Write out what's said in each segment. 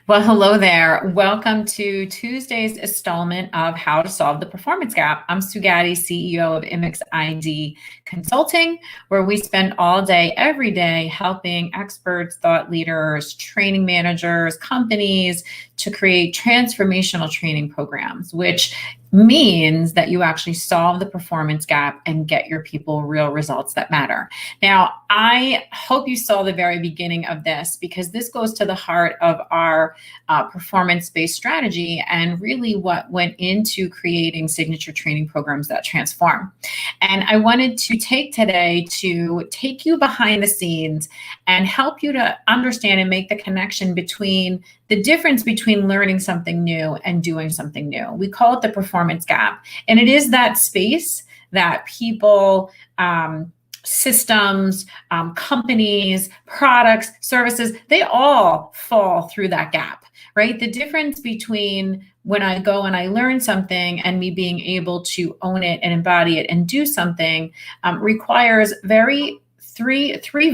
Well, hello there. Welcome to Tuesday's installment of How to Solve the Performance Gap. I'm Sugati, CEO of Imix ID Consulting, where we spend all day, every day, helping experts, thought leaders, training managers, companies to create transformational training programs, which means that you actually solve the performance gap and get your people real results that matter. Now, I hope you saw the very beginning of this because this goes to the heart of our performance-based strategy and really what went into creating signature training programs that transform. And I wanted to take today to take you behind the scenes and help you to understand and make the connection between the difference between learning something new and doing something new. We call it the performance gap. And it is that space that people, systems, companies, products, services, they all fall through that gap, right? The difference between when I go and I learn something and me being able to own it and embody it and do something requires three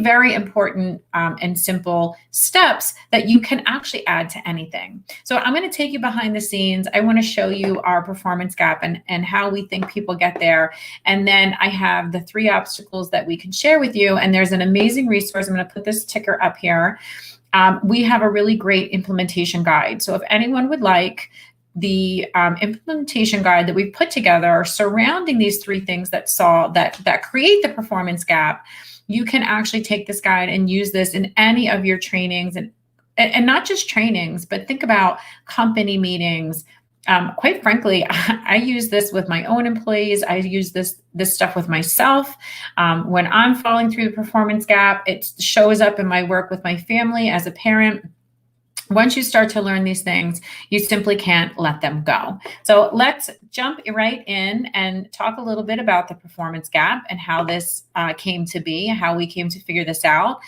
very important and simple steps that you can actually add to anything. So I'm going to take you behind the scenes. I want to show you our performance gap and how we think people get there. And then I have the 3 obstacles that we can share with you. And there's an amazing resource. I'm going to put this ticker up here. We have a really great implementation guide. So if anyone would like the implementation guide that we've put together surrounding these 3 things that create the performance gap, you can actually take this guide and use this in any of your trainings and not just trainings, but think about company meetings. Quite frankly, I use this with my own employees. I use this stuff with myself. When I'm falling through the performance gap, it shows up in my work with my family as a parent. Once you start to learn these things, you simply can't let them go. So let's jump right in and talk a little bit about the performance gap and how this came to be, how we came to figure this out.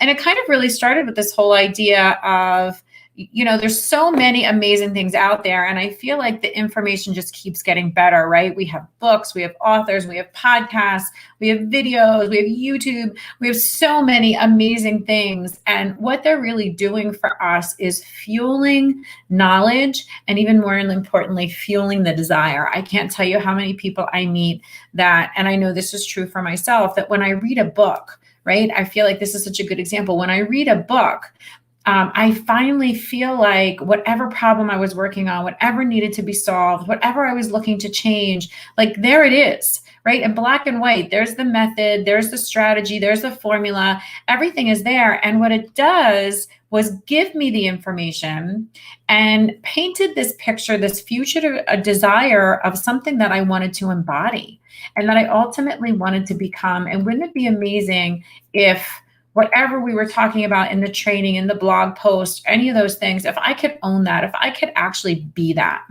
And it kind of really started with this whole idea of, there's so many amazing things out there. And I feel like the information just keeps getting better, right? We have books, we have authors, we have podcasts, we have videos, we have YouTube, we have so many amazing things. And what they're really doing for us is fueling knowledge and even more importantly, fueling the desire. I can't tell you how many people I meet that, and I know this is true for myself, that when I read a book, right? I feel like this is such a good example. When I read a book, I finally feel like whatever problem I was working on, whatever needed to be solved, whatever I was looking to change, like there it is, right? In black and white, there's the method, there's the strategy, there's the formula, everything is there. And what it does was give me the information and painted this picture, this future, a desire of something that I wanted to embody and that I ultimately wanted to become. And wouldn't it be amazing if whatever we were talking about in the training, in the blog post, any of those things, if I could own that, if I could actually be that.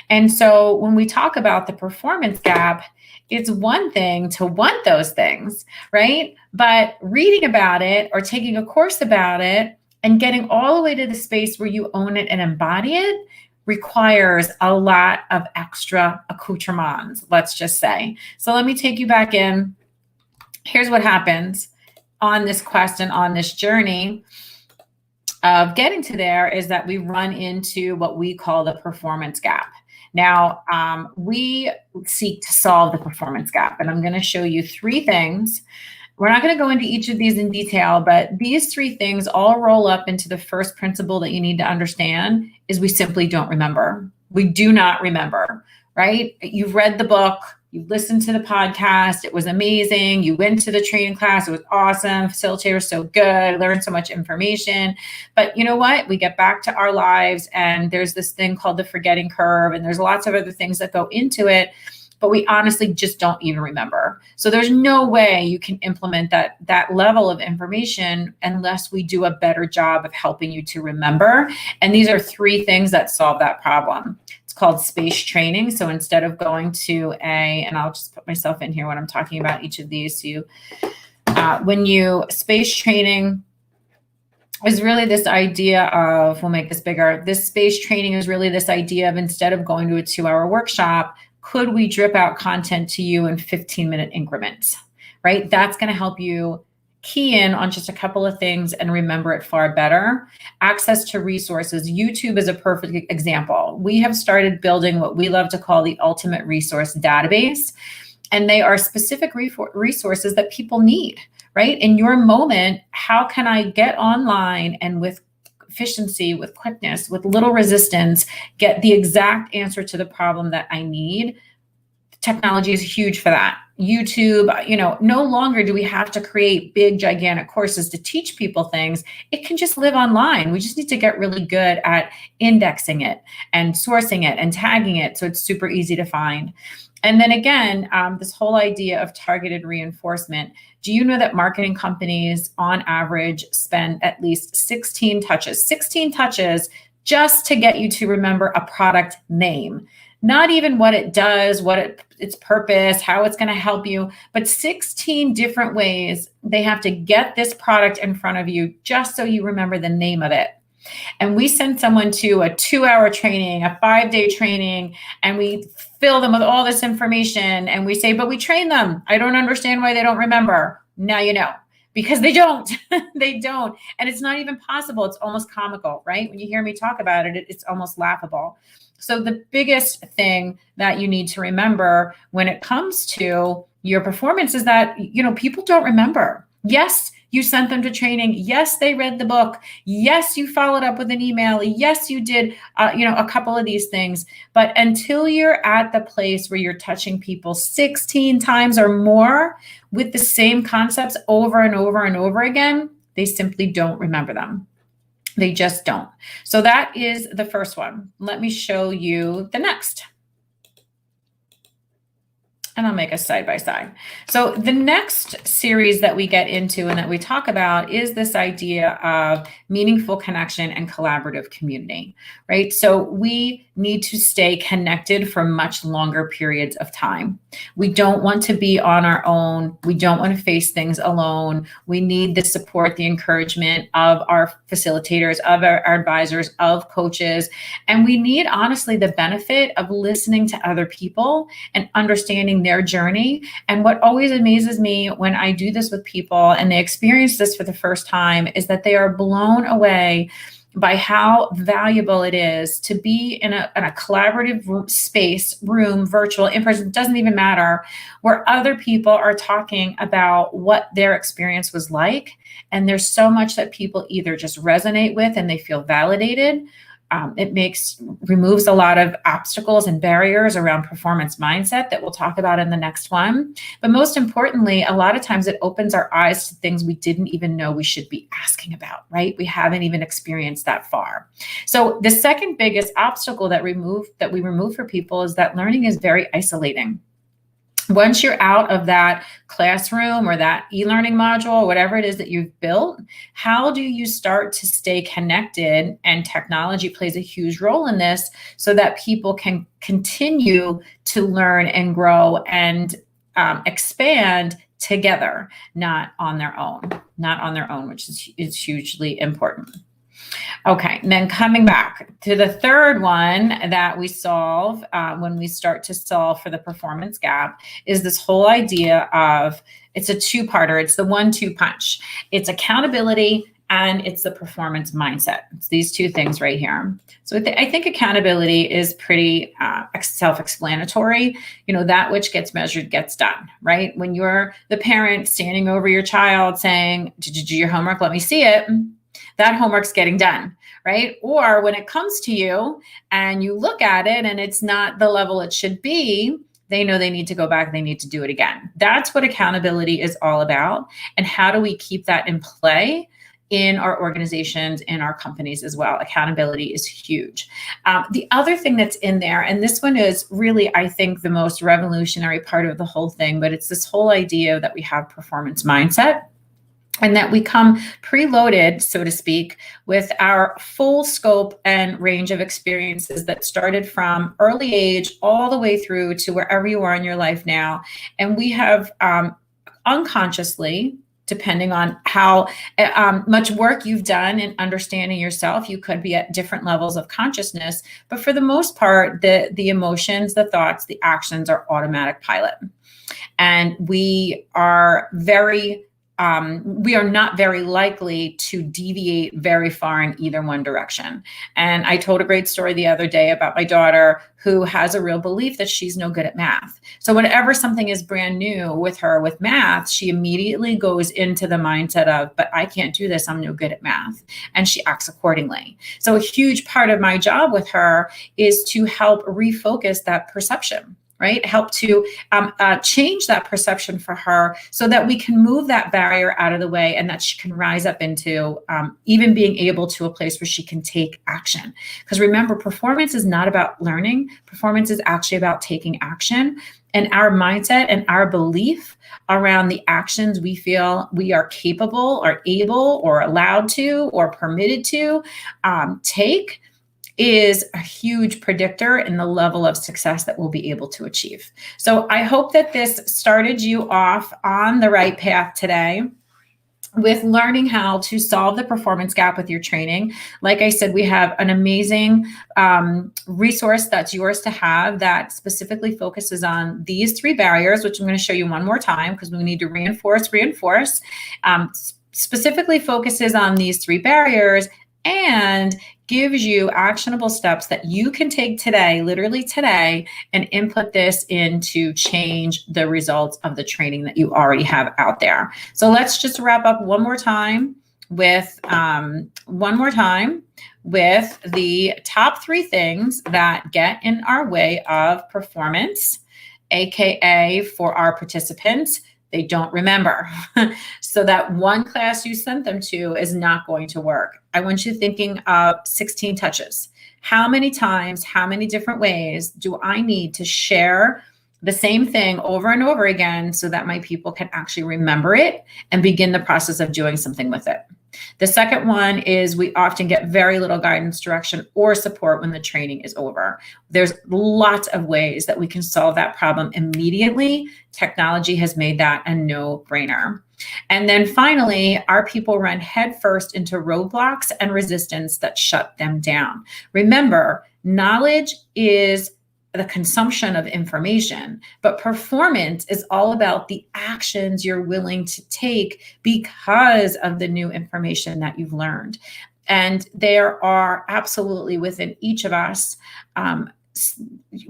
And so when we talk about the performance gap, it's one thing to want those things, right? But reading about it or taking a course about it and getting all the way to the space where you own it and embody it requires a lot of extra accoutrements, let's just say. So let me take you back in. Here's what happens on this quest and on this journey of getting to there is that we run into what we call the performance gap. Now, we seek to solve the performance gap, and I'm going to show you 3 things. We're not going to go into each of these in detail, but these 3 things all roll up into the first principle that you need to understand is we simply don't remember. We do not remember, right? You've read the book. You listened to the podcast. It was amazing. You went to the training class. It was awesome. Facilitator was so good. Learned so much information. But you know what? We get back to our lives and there's this thing called the forgetting curve. And there's lots of other things that go into it. But we honestly just don't even remember. So there's no way you can implement that level of information unless we do a better job of helping you to remember. And these are 3 things that solve that problem. Called space training. So instead of going to and I'll just put myself in here when I'm talking about each of these. So space training is really this idea of, we'll make this bigger. This space training is really this idea of instead of going to a 2-hour workshop, could we drip out content to you in 15-minute increments, right? That's going to help you key in on just a couple of things and remember it far better. Access to resources. YouTube is a perfect example. We have started building what we love to call the ultimate resource database, and they are specific resources that people need, right? In your moment, how can I get online and with efficiency, with quickness, with little resistance, get the exact answer to the problem that I need? Technology is huge for that. YouTube, no longer do we have to create big, gigantic courses to teach people things. It can just live online. We just need to get really good at indexing it and sourcing it and tagging it so it's super easy to find. And then again, this whole idea of targeted reinforcement. Do you know that marketing companies on average spend at least 16 touches just to get you to remember a product name? Not even what it does, its purpose, how it's going to help you, but 16 different ways they have to get this product in front of you just so you remember the name of it. And we send someone to a 2-hour training, a 5-day training, and we fill them with all this information. And we say, but we train them. I don't understand why they don't remember. Now you know, because they don't. They don't. And it's not even possible. It's almost comical, right? When you hear me talk about it, it's almost laughable. So the biggest thing that you need to remember when it comes to your performance is that, people don't remember. Yes, you sent them to training. Yes, they read the book. Yes, you followed up with an email. Yes, you did, a couple of these things. But until you're at the place where you're touching people 16 times or more with the same concepts over and over and over again, they simply don't remember them. They just don't. So that is the first one. Let me show you the next. And I'll make a side by side. So the next series that we get into and that we talk about is this idea of meaningful connection and collaborative community, right? So we need to stay connected for much longer periods of time. We don't want to be on our own. We don't want to face things alone. We need the support, the encouragement of our facilitators, of our advisors, of coaches. And we need, honestly, the benefit of listening to other people and understanding their journey. And what always amazes me when I do this with people and they experience this for the first time is that they are blown away by how valuable it is to be in a collaborative space, room, virtual, in person, doesn't even matter, where other people are talking about what their experience was like. And there's so much that people either just resonate with and they feel validated. It removes a lot of obstacles and barriers around performance mindset that we'll talk about in the next one. But most importantly, a lot of times it opens our eyes to things we didn't even know we should be asking about, right? We haven't even experienced that far. So the second biggest obstacle that we remove for people is that learning is very isolating. Once you're out of that classroom or that e-learning module, whatever it is that you've built, how do you start to stay connected? And technology plays a huge role in this so that people can continue to learn and grow and expand together, not on their own, which is hugely important. Okay, and then coming back to the third one that we solve when we start to solve for the performance gap is this whole idea of, it's a two-parter. It's the 1-2 punch. It's accountability and it's the performance mindset. It's these two things right here. So I think accountability is pretty self-explanatory. That which gets measured gets done, right? When you're the parent standing over your child saying, "Did you do your homework? Let me see it." That homework's getting done, right? Or when it comes to you and you look at it and it's not the level it should be, they know they need to go back, they need to do it again. That's what accountability is all about. And how do we keep that in play in our organizations, in our companies as well? Accountability is huge. The other thing that's in there, and this one is really, I think, the most revolutionary part of the whole thing, but it's this whole idea that we have performance mindset. And that we come preloaded, so to speak, with our full scope and range of experiences that started from early age all the way through to wherever you are in your life now. And we have unconsciously, depending on how much work you've done in understanding yourself, you could be at different levels of consciousness. But for the most part, the emotions, the thoughts, the actions are automatic pilot. And we are very we are not very likely to deviate very far in either one direction. And I told a great story the other day about my daughter who has a real belief that she's no good at math. So whenever something is brand new with her with math, she immediately goes into the mindset of, but I can't do this, I'm no good at math. And she acts accordingly. So a huge part of my job with her is to help refocus that perception, right? Help to change that perception for her so that we can move that barrier out of the way and that she can rise up into even being able to a place where she can take action. Because remember, performance is not about learning. Performance is actually about taking action. And our mindset and our belief around the actions we feel we are capable or able or allowed to or permitted to take is a huge predictor in the level of success that we'll be able to achieve. So I hope that this started you off on the right path today with learning how to solve the performance gap with your training. Like I said, we have an amazing resource that's yours to have that specifically focuses on these 3 barriers, which I'm going to show you one more time because we need to reinforce. Specifically focuses on these 3 barriers and gives you actionable steps that you can take today, literally today, and input this in to change the results of the training that you already have out there. So let's just wrap up one more time with the top 3 things that get in our way of performance, AKA for our participants, they don't remember. So that one class you sent them to is not going to work. I want you thinking of 16 touches. How many times, how many different ways do I need to share the same thing over and over again so that my people can actually remember it and begin the process of doing something with it? The second one is we often get very little guidance, direction, or support when the training is over. There's lots of ways that we can solve that problem immediately. Technology has made that a no-brainer. And then finally, our people run headfirst into roadblocks and resistance that shut them down. Remember, knowledge is the consumption of information, but performance is all about the actions you're willing to take because of the new information that you've learned. And there are absolutely within each of us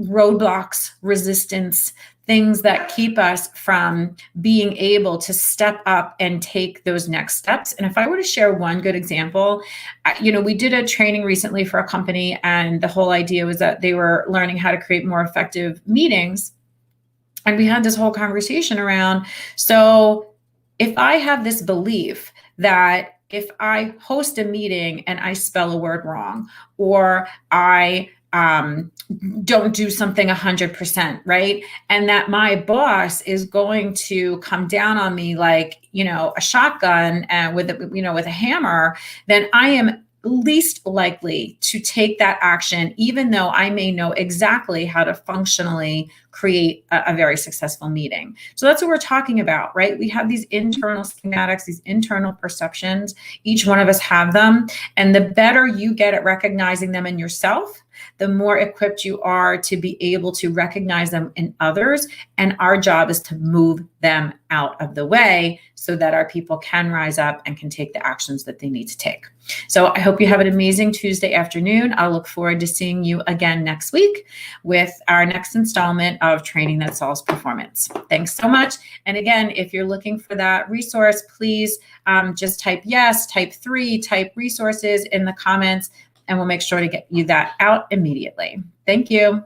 roadblocks, resistance, things that keep us from being able to step up and take those next steps. And if I were to share one good example, we did a training recently for a company, and the whole idea was that they were learning how to create more effective meetings. And we had this whole conversation around, so if I have this belief that if I host a meeting and I spell a word wrong, or I don't do something 100%, right? And that my boss is going to come down on me like, a shotgun and with a hammer, then I am least likely to take that action, even though I may know exactly how to functionally create a very successful meeting. So that's what we're talking about, right? We have these internal schematics, these internal perceptions. Each one of us have them. And the better you get at recognizing them in yourself, the more equipped you are to be able to recognize them in others. And our job is to move them out of the way so that our people can rise up and can take the actions that they need to take. So I hope you have an amazing Tuesday afternoon. I'll look forward to seeing you again next week with our next installment of Training That Solves Performance. Thanks so much. And again, if you're looking for that resource, please just type yes, type 3, type resources in the comments, and we'll make sure to get you that out immediately. Thank you.